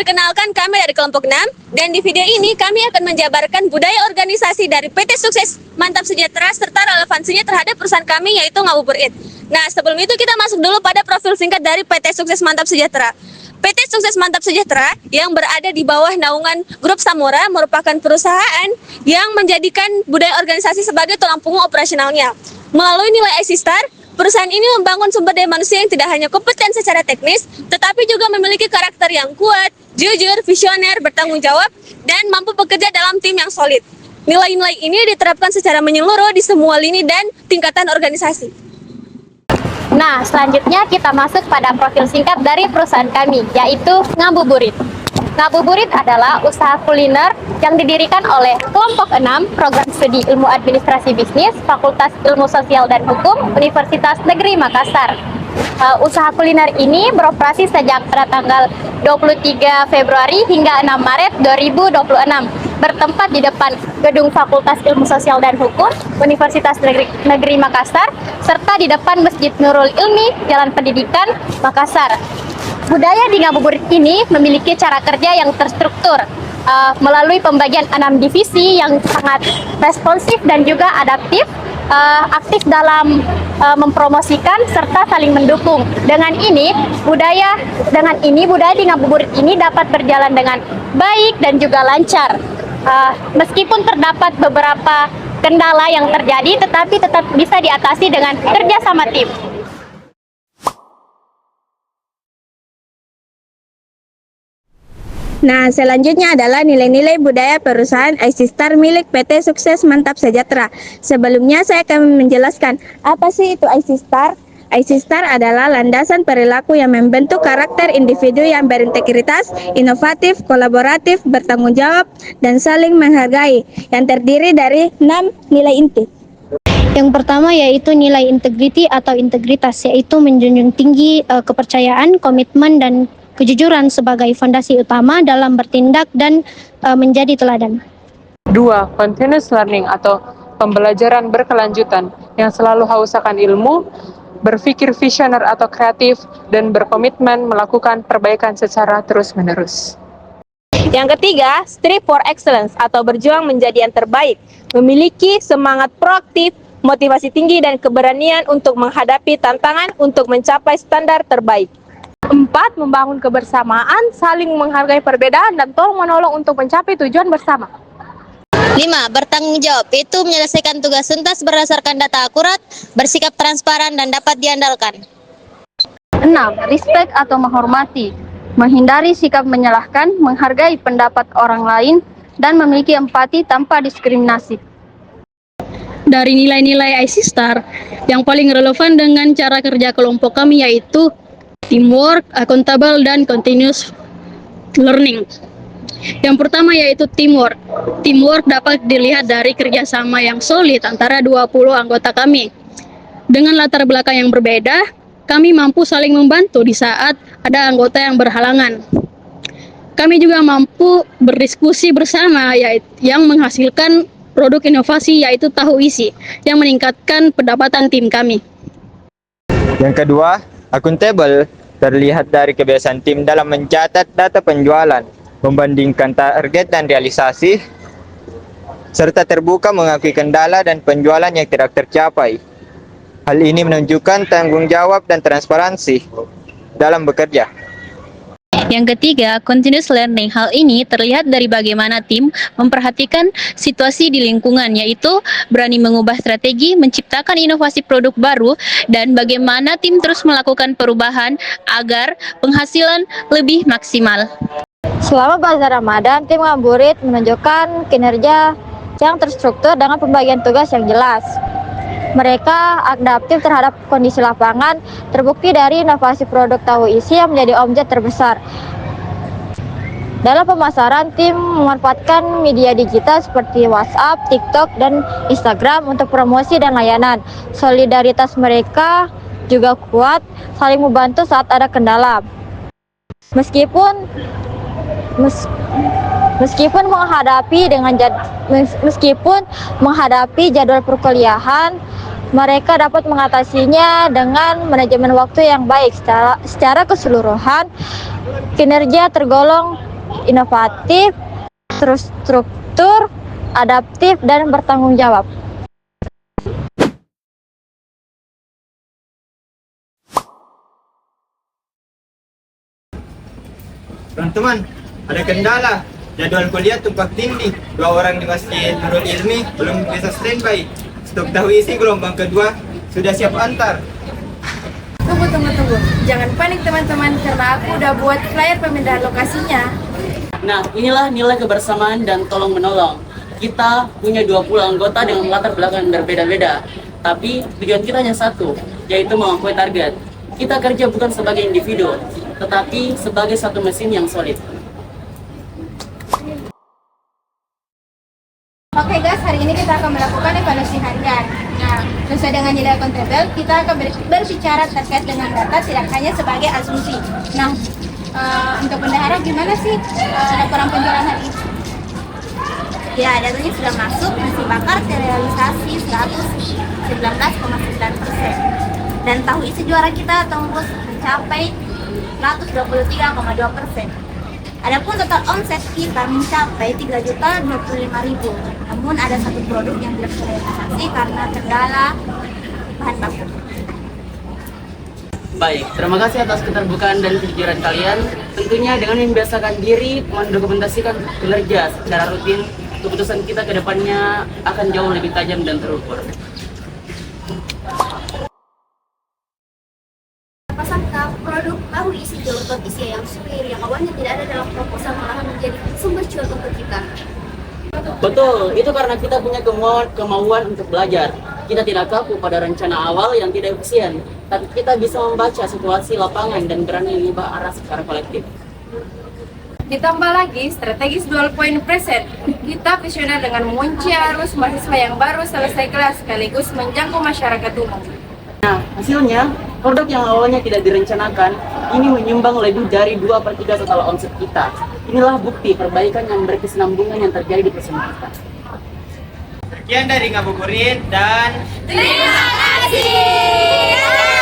Perkenalkan, kami dari kelompok 6, dan di video ini kami akan menjabarkan budaya organisasi dari PT Sukses Mantap Sejahtera serta relevansinya terhadap perusahaan kami, yaitu Ngabuburit. Nah, sebelum itu kita masuk dulu pada profil singkat dari PT Sukses Mantap Sejahtera. PT Sukses Mantap Sejahtera yang berada di bawah naungan Grup Samora merupakan perusahaan yang menjadikan budaya organisasi sebagai tulang punggung operasionalnya. Melalui nilai IC Star, perusahaan ini membangun sumber daya manusia yang tidak hanya kompeten secara teknis, tetapi juga memiliki karakter yang kuat, jujur, visioner, bertanggung jawab, dan mampu bekerja dalam tim yang solid. Nilai-nilai ini diterapkan secara menyeluruh di semua lini dan tingkatan organisasi. Nah, selanjutnya kita masuk pada profil singkat dari perusahaan kami, yaitu Ngabuburit. Ngabuburit adalah usaha kuliner yang didirikan oleh kelompok 6 Program Studi Ilmu Administrasi Bisnis Fakultas Ilmu Sosial dan Hukum Universitas Negeri Makassar. Usaha kuliner ini beroperasi sejak pada tanggal 23 Februari hingga 6 Maret 2026, bertempat di depan Gedung Fakultas Ilmu Sosial dan Hukum Universitas Negeri Makassar, serta di depan Masjid Nurul Ilmi, Jalan Pendidikan, Makassar. Budaya di Ngabuburit ini memiliki cara kerja yang terstruktur melalui pembagian 6 divisi yang sangat responsif dan juga adaptif, aktif dalam mempromosikan serta saling mendukung. Dengan ini budaya di Ngabuburit ini dapat berjalan dengan baik dan juga lancar. Meskipun terdapat beberapa kendala yang terjadi, tetapi tetap bisa diatasi dengan kerjasama tim. Nah, selanjutnya adalah nilai-nilai budaya perusahaan IC Star milik PT Sukses Mantap Sejahtera. Sebelumnya saya akan menjelaskan apa sih itu IC Star. IC Star adalah landasan perilaku yang membentuk karakter individu yang berintegritas, inovatif, kolaboratif, bertanggung jawab, dan saling menghargai, yang terdiri dari 6 nilai inti. Yang pertama yaitu nilai integriti atau integritas, yaitu menjunjung tinggi kepercayaan, komitmen, dan kejujuran sebagai fondasi utama dalam bertindak dan menjadi teladan. 2. Continuous learning atau pembelajaran berkelanjutan yang selalu haus akan ilmu, berpikir visioner atau kreatif, dan berkomitmen melakukan perbaikan secara terus-menerus. Yang ketiga, strive for excellence atau berjuang menjadi yang terbaik, memiliki semangat proaktif, motivasi tinggi, dan keberanian untuk menghadapi tantangan untuk mencapai standar terbaik. 4. Membangun kebersamaan, saling menghargai perbedaan, dan tolong-menolong untuk mencapai tujuan bersama. 5. Bertanggung jawab, yaitu menyelesaikan tugas tuntas berdasarkan data akurat, bersikap transparan, dan dapat diandalkan. 6. Respect atau menghormati, menghindari sikap menyalahkan, menghargai pendapat orang lain, dan memiliki empati tanpa diskriminasi. Dari nilai-nilai IC Star, yang paling relevan dengan cara kerja kelompok kami yaitu teamwork, accountable, dan continuous learning. Yang pertama yaitu teamwork. Teamwork dapat dilihat dari kerjasama yang solid antara 20 anggota kami. Dengan latar belakang yang berbeda, kami mampu saling membantu di saat ada anggota yang berhalangan. Kami juga mampu berdiskusi bersama, yang menghasilkan produk inovasi yaitu tahu isi, yang meningkatkan pendapatan tim kami. Yang kedua, accountable, terlihat dari kebiasaan tim dalam mencatat data penjualan, membandingkan target dan realisasi, serta terbuka mengakui kendala dan penjualan yang tidak tercapai. Hal ini menunjukkan tanggung jawab dan transparansi dalam bekerja. Yang ketiga, continuous learning. Hal ini terlihat dari bagaimana tim memperhatikan situasi di lingkungan, yaitu berani mengubah strategi, menciptakan inovasi produk baru, dan bagaimana tim terus melakukan perubahan agar penghasilan lebih maksimal. Selama bazar Ramadan, tim Ngabuburit menunjukkan kinerja yang terstruktur dengan pembagian tugas yang jelas. Mereka adaptif terhadap kondisi lapangan, terbukti dari inovasi produk tahu isi yang menjadi omset terbesar. Dalam pemasaran, tim memanfaatkan media digital seperti WhatsApp, TikTok, dan Instagram untuk promosi dan layanan. Solidaritas mereka juga kuat, saling membantu saat ada kendala. Meskipun menghadapi jadwal perkuliahan, mereka dapat mengatasinya dengan manajemen waktu yang baik. Secara keseluruhan, kinerja tergolong inovatif, terstruktur, adaptif, dan bertanggung jawab. Teman-teman, ada kendala. Jadwal kuliah tumpang tindih. 2 orang di Masjid Nurul Ilmi belum bisa standby. Stok tahu isi gelombang kedua sudah siap antar. Tunggu. Jangan panik teman-teman, karena aku udah buat flyer pemindahan lokasinya. Nah, inilah nilai kebersamaan dan tolong menolong. Kita punya 20 anggota dengan latar belakang berbeda-beda, tapi tujuan kita hanya satu, yaitu melampaui target. Kita kerja bukan sebagai individu, tetapi sebagai satu mesin yang solid. Oke guys, hari ini kita akan melakukan evaluasi harian. Nah, sesuai dengan nilai akuntabel, kita akan berbicara terkait dengan data tidak hanya sebagai asumsi. Nah, untuk bendahara gimana sih laporan penjualan hari ini? Ya, datanya sudah masuk, nasi bakar terrealisasi 119,9%. Dan tahu isi juara kita tembus mencapai 123,2%. Adapun total omset kita mencapai 3.025.000. Namun ada satu produk yang tidak terrealisasi karena kendala bahan baku. Baik, terima kasih atas keterbukaan dan kejujuran kalian. Tentunya dengan membiasakan diri mendokumentasikan kinerja secara rutin, keputusan kita ke depannya akan jauh lebih tajam dan terukur. Pasangka produk tahu isi jolotot isi ayam suwir yang awalnya tidak ada dalam proposal malahan menjadi sumber cuan untuk kita. Betul, itu karena kita punya kemauan untuk belajar. Kita tidak kaku pada rencana awal yang tidak efisien, tapi kita bisa membaca situasi lapangan dan berani mengubah arah secara kolektif. Ditambah lagi strategis dual point present. Kita visioner dengan mengunci arus mahasiswa yang baru selesai kelas sekaligus menjangkau masyarakat umum. Nah, hasilnya, produk yang awalnya tidak direncanakan, ini menyumbang lebih dari 2/3 total omset kita. Inilah bukti perbaikan yang berkesinambungan yang terjadi di perusahaan kita. Sekian dari Ngabuburit dan Terima kasih.